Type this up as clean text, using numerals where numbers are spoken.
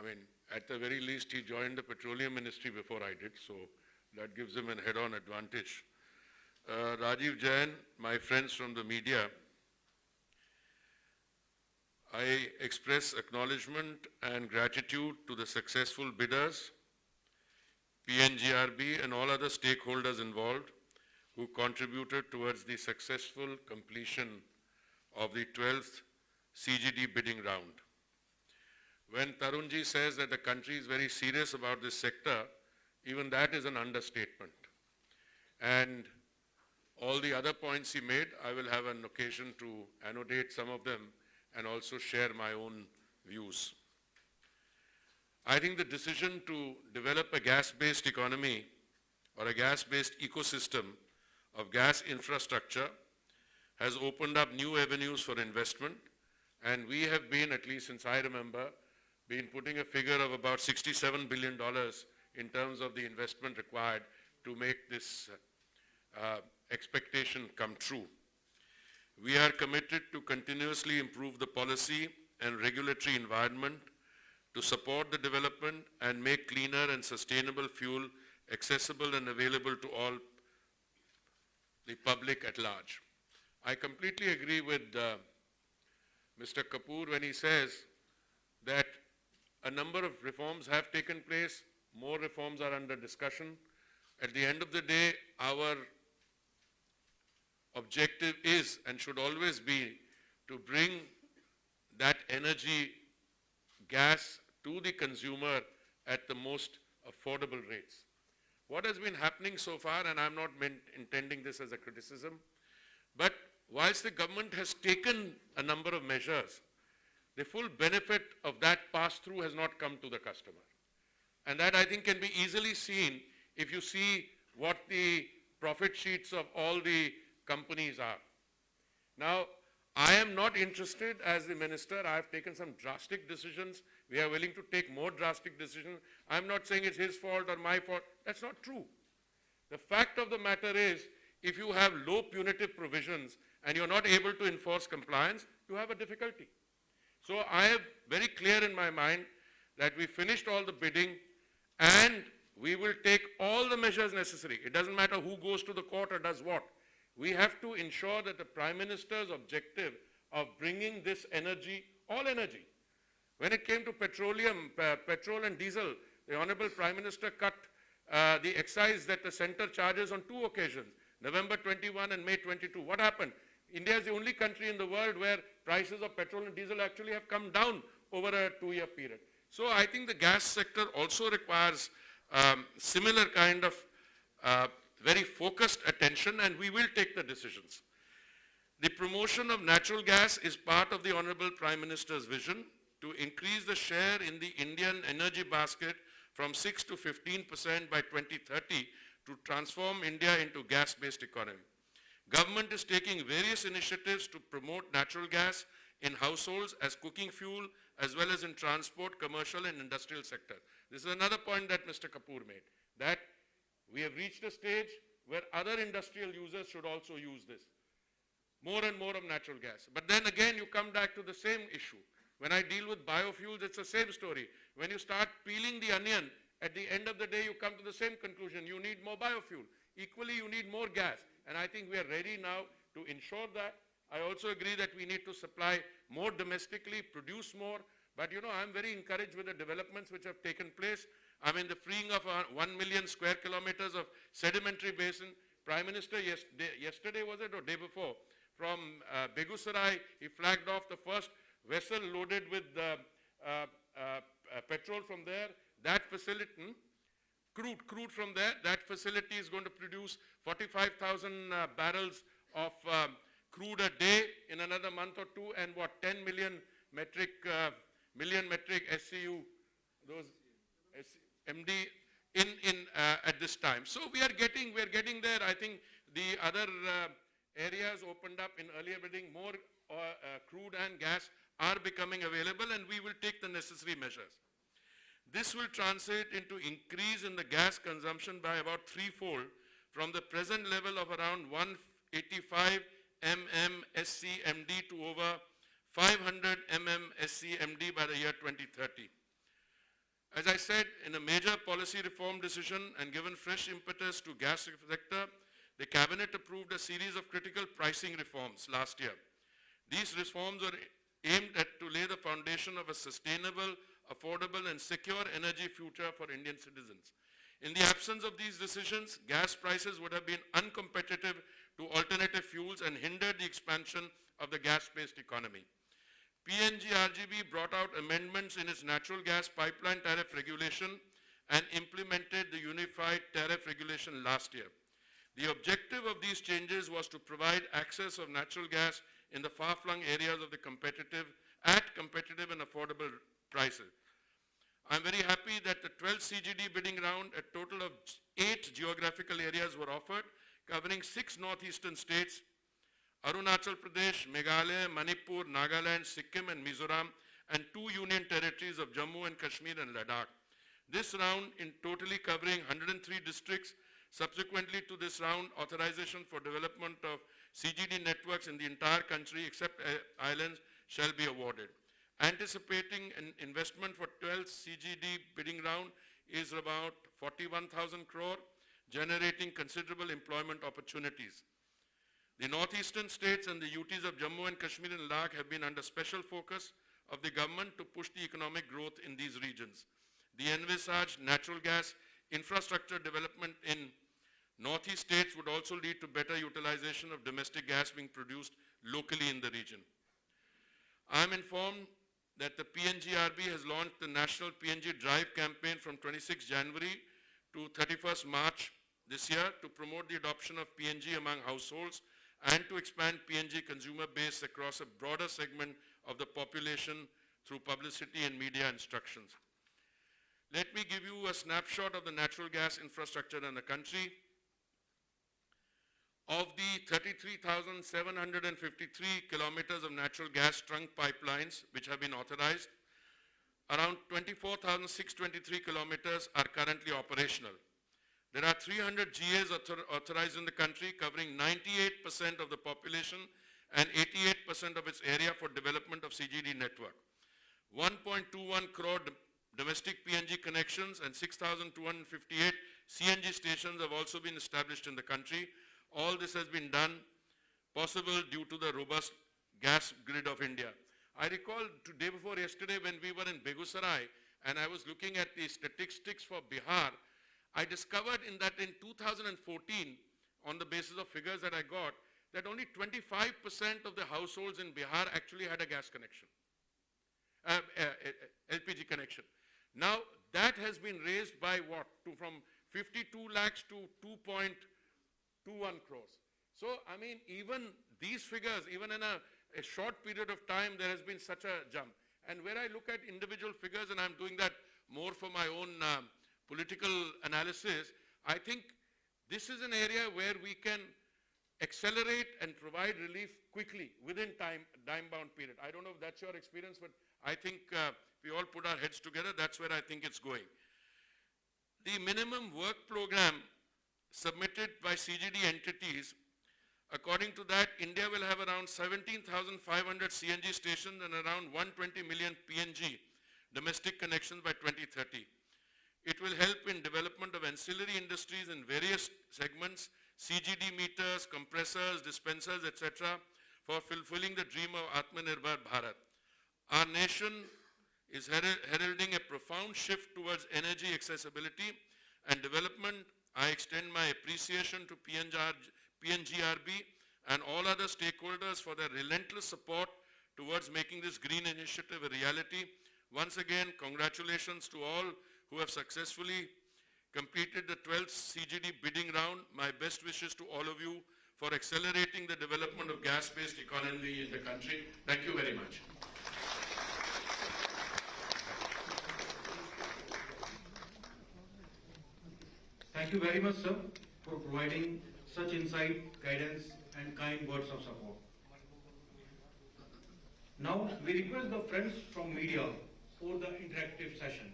mean, at the very least, he joined the Petroleum Ministry before I did, so that gives him a head-on advantage. Rajiv Jain, my friends from the media, I express acknowledgement and gratitude to the successful bidders, PNGRB and all other stakeholders involved who contributed towards the successful completion of the 12th CGD bidding round. When Tarunji says that the country is very serious about this sector, even that is an understatement. And all the other points he made, I will have an occasion to annotate some of them and also share my own views. I think the decision to develop a gas-based economy or a gas-based ecosystem of gas infrastructure has opened up new avenues for investment, and we have been, at least since I remember, been putting a figure of about $67 billion in terms of the investment required to make this expectation come true. We are committed to continuously improve the policy and regulatory environment to support the development and make cleaner and sustainable fuel accessible and available to all the public at large. I completely agree with Mr. Kapoor when he says that a number of reforms have taken place, more reforms are under discussion. At the end of the day, our objective is and should always be to bring that energy, gas, to the consumer at the most affordable rates. What has been happening so far, and I'm not intending this as a criticism, but whilst the government has taken a number of measures, the full benefit of that pass-through has not come to the customer. And that, I think, can be easily seen if you see what the profit sheets of all the companies are. Now, I am not interested as the minister. I have taken some drastic decisions. We are willing to take more drastic decisions. I'm not saying it's his fault or my fault. That's not true. The fact of the matter is, if you have low punitive provisions and you're not able to enforce compliance, you have a difficulty. So I am very clear in my mind that we finished all the bidding and we will take all the measures necessary. It doesn't matter who goes to the court or does what. We have to ensure that the Prime Minister's objective of bringing this energy, all energy, when it came to petroleum, petrol and diesel, the Honorable Prime Minister cut the excise that the center charges on 2 occasions, November 21 and May 22. What happened? India is the only country in the world where prices of petrol and diesel actually have come down over a 2-year period. So I think the gas sector also requires similar kind of very focused attention, and we will take the decisions. The promotion of natural gas is part of the Honorable Prime Minister's vision to increase the share in the Indian energy basket from 6 to 15% by 2030 to transform India into gas-based economy. Government is taking various initiatives to promote natural gas in households as cooking fuel, as well as in transport, commercial and industrial sector. This is another point that Mr. Kapoor made, that we have reached a stage where other industrial users should also use this. More and more of natural gas. But then again, you come back to the same issue. When I deal with biofuels, it's the same story. When you start peeling the onion, at the end of the day, you come to the same conclusion. You need more biofuel. Equally, you need more gas. And I think we are ready now to ensure that. I also agree that we need to supply more domestically, produce more. But you know, I'm very encouraged with the developments which have taken place. I mean, the freeing of 1 million square kilometers of sedimentary basin. Prime Minister, yesterday was it or day before, from Begusarai, he flagged off the first vessel loaded with petrol from there. That facility, crude from there, that facility is going to produce 45,000 barrels of crude a day in another month or two, and what, 10 million metric SCU, those MD at this time. So we are getting there. I think the other areas opened up in earlier bidding, more crude and gas are becoming available, and we will take the necessary measures. This will translate into increase in the gas consumption by about 3-fold from the present level of around 185 mmSCMD to over 500 mmSCMD by the year 2030. As I said, in a major policy reform decision and given fresh impetus to gas sector, the cabinet approved a series of critical pricing reforms last year. These reforms are aimed at to lay the foundation of a sustainable, affordable and secure energy future for Indian citizens. In the absence of these decisions, gas prices would have been uncompetitive to alternative fuels and hindered the expansion of the gas-based economy. PNGRGB brought out amendments in its natural gas pipeline tariff regulation and implemented the unified tariff regulation last year. The objective of these changes was to provide access of natural gas in the far-flung areas of the competitive and affordable prices. I'm very happy that the 12th CGD bidding round, a total of 8 geographical areas were offered, covering 6 northeastern states, Arunachal Pradesh, Meghalaya, Manipur, Nagaland, Sikkim and Mizoram, and 2 union territories of Jammu and Kashmir and Ladakh. This round, in totally covering 103 districts. Subsequently to this round, authorization for development of CGD networks in the entire country except islands shall be awarded. Anticipating an investment for 12th CGD bidding round is about 41,000 crore, generating considerable employment opportunities. The northeastern states and the UTs of Jammu and Kashmir and Ladakh have been under special focus of the government to push the economic growth in these regions. The envisaged natural gas infrastructure development in northeast states would also lead to better utilization of domestic gas being produced locally in the region. I am informed that the PNGRB has launched the National PNG Drive campaign from 26 January to 31st March this year to promote the adoption of PNG among households and to expand PNG consumer base across a broader segment of the population through publicity and media instructions. Let me give you a snapshot of the natural gas infrastructure in the country. Of the 33,753 kilometers of natural gas trunk pipelines which have been authorized, around 24,623 kilometers are currently operational. There are 300 GAs authorized in the country, covering 98% of the population and 88% of its area for development of CGD network. 1.21 crore domestic PNG connections and 6,258 CNG stations have also been established in the country. All this has been done possible due to the robust gas grid of India. I recall day before yesterday when we were in Begusarai and I was looking at the statistics for Bihar, I discovered in 2014, on the basis of figures that I got, that only 25% of the households in Bihar actually had a gas connection, LPG connection. Now that has been raised by what? From 52 lakhs to 2.21 crores. So, I mean, even these figures, even in a short period of time, there has been such a jump. And where I look at individual figures, and I'm doing that more for my own political analysis, I think this is an area where we can accelerate and provide relief quickly within time-bound period. I don't know if that's your experience, but I think we all put our heads together, that's where I think it's going. The minimum work program submitted by CGD entities, according to that, India will have around 17,500 CNG stations and around 120 million PNG domestic connections by 2030. It will help in development of ancillary industries in various segments, CGD meters, compressors, dispensers, etc., for fulfilling the dream of Atmanirbhar Bharat. Our nation is heralding a profound shift towards energy accessibility and development. I extend my appreciation to PNGRB and all other stakeholders for their relentless support towards making this green initiative a reality. Once again, congratulations to all who have successfully completed the 12th CGD bidding round. My best wishes to all of you for accelerating the development of gas-based economy in the country. Thank you very much. Thank you very much, sir, for providing such insight, guidance, and kind words of support. Now, we request the friends from media for the interactive session.